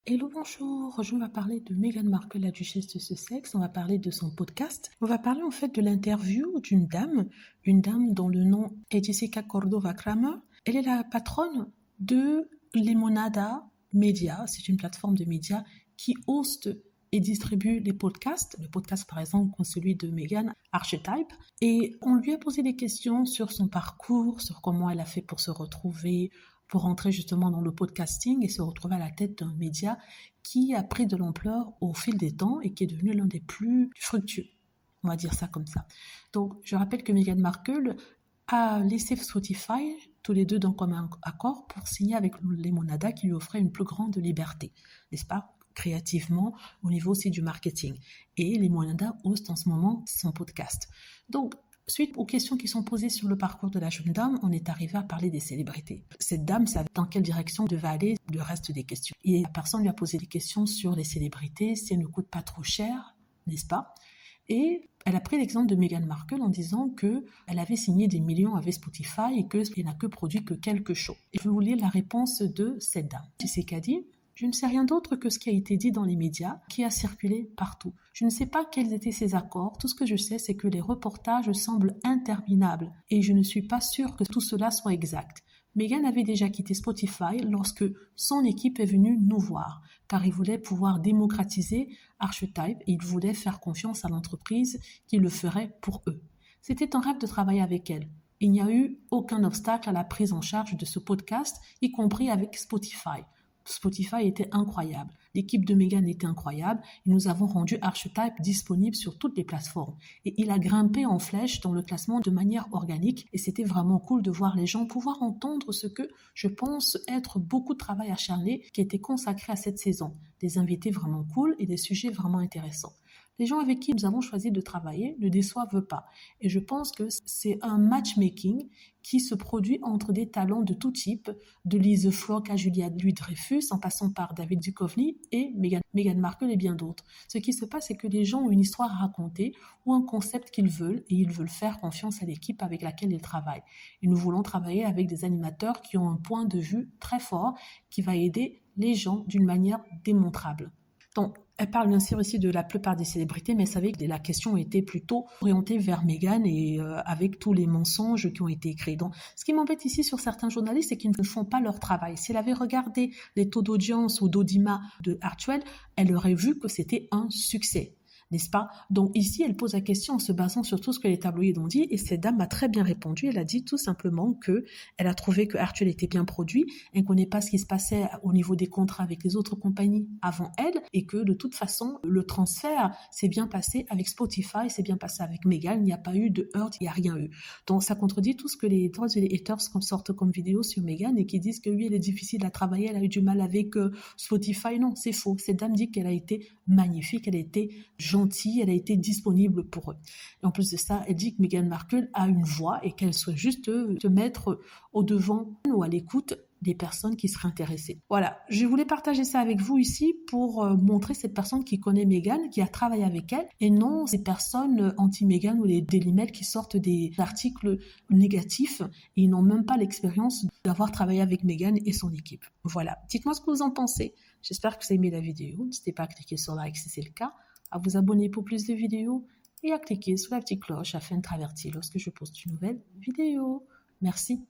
Hello, bonjour. Je vais parler de Meghan Markle, la duchesse de Sussex. On va parler de son podcast. On va parler en fait de l'interview d'une dame, une dame dont le nom est Jessica Cordova Kramer. Elle est la patronne de Lemonada Media. C'est une plateforme de médias qui hoste et distribue les podcasts. Le podcast, par exemple, comme celui de Meghan, Archetype. Et on lui a posé des questions sur son parcours, sur comment elle a fait pour se retrouver, pour entrer justement dans le podcasting et se retrouver à la tête d'un média qui a pris de l'ampleur au fil des temps et qui est devenu l'un des plus fructueux. On va dire ça comme ça. Donc, je rappelle que Meghan Markle a laissé Spotify, tous les deux dans commun accord, pour signer avec Lemonada qui lui offrait une plus grande liberté, n'est-ce pas, créativement, au niveau aussi du marketing. Et Lemonada hoste en ce moment son podcast. Donc, suite aux questions qui sont posées sur le parcours de la jeune dame, on est arrivé à parler des célébrités. Cette dame savait dans quelle direction devait aller le reste des questions. Et la personne lui a posé des questions sur les célébrités, si elles ne coûtent pas trop cher, n'est-ce pas? Et elle a pris l'exemple de Meghan Markle en disant qu'elle avait signé des millions avec Spotify et qu'elle n'a que produit que quelques shows. Et je vais vous lire la réponse de cette dame. Tu sais qu'a dit ? Je ne sais rien d'autre que ce qui a été dit dans les médias, qui a circulé partout. Je ne sais pas quels étaient ces accords. Tout ce que je sais, c'est que les reportages semblent interminables et je ne suis pas sûre que tout cela soit exact. Meghan avait déjà quitté Spotify lorsque son équipe est venue nous voir, car il voulait pouvoir démocratiser Archetype et il voulait faire confiance à l'entreprise qui le ferait pour eux. C'était un rêve de travailler avec elle. Il n'y a eu aucun obstacle à la prise en charge de ce podcast, y compris avec Spotify. Spotify était incroyable. L'équipe de Meghan était incroyable et nous avons rendu Archetype disponible sur toutes les plateformes. Et il a grimpé en flèche dans le classement de manière organique et c'était vraiment cool de voir les gens pouvoir entendre ce que je pense être beaucoup de travail acharné qui était consacré à cette saison. Des invités vraiment cool et des sujets vraiment intéressants. Les gens avec qui nous avons choisi de travailler ne déçoivent pas. Et je pense que c'est un matchmaking qui se produit entre des talents de tout type, de Lise Flock à Julia Louis-Dreyfus, en passant par David Duchovny et Meghan Markle et bien d'autres. Ce qui se passe, c'est que les gens ont une histoire à raconter ou un concept qu'ils veulent et ils veulent faire confiance à l'équipe avec laquelle ils travaillent. Et nous voulons travailler avec des animateurs qui ont un point de vue très fort qui va aider les gens d'une manière démontrable. Donc, elle parle bien sûr aussi de la plupart des célébrités, mais savez que la question était plutôt orientée vers Meghan et avec tous les mensonges qui ont été écrits. Donc, ce qui m'embête ici sur certains journalistes, c'est qu'ils ne font pas leur travail. Si elle avait regardé les taux d'audience ou d'audimat de Archwell, elle aurait vu que c'était un succès. N'est-ce pas? Donc ici, elle pose la question en se basant sur tout ce que les tabloïds ont dit et cette dame a très bien répondu. Elle a dit tout simplement que elle a trouvé que Archwell était bien produit. Elle ne connaît pas ce qui se passait au niveau des contrats avec les autres compagnies avant elle et que de toute façon, le transfert s'est bien passé avec Spotify, s'est bien passé avec Meghan. Il n'y a pas eu de heurt, il n'y a rien eu. Donc ça contredit tout ce que les trolls et les haters sortent comme vidéo sur Meghan et qui disent que oui, elle est difficile à travailler, elle a eu du mal avec Spotify. Non, c'est faux. Cette dame dit qu'elle a été magnifique, elle a été gentille, elle a été disponible pour eux. Et en plus de ça, elle dit que Meghan Markle a une voix et qu'elle souhaite juste se mettre au devant ou à l'écoute des personnes qui seraient intéressées. Voilà, je voulais partager ça avec vous ici pour montrer cette personne qui connaît Meghan, qui a travaillé avec elle, et non ces personnes anti-Meghan ou les Daily Mail qui sortent des articles négatifs et ils n'ont même pas l'expérience d'avoir travaillé avec Meghan et son équipe. Voilà, dites-moi ce que vous en pensez. J'espère que vous avez aimé la vidéo. N'hésitez pas à cliquer sur like si c'est le cas, à vous abonner pour plus de vidéos et à cliquer sur la petite cloche afin d'être averti lorsque je poste une nouvelle vidéo. Merci.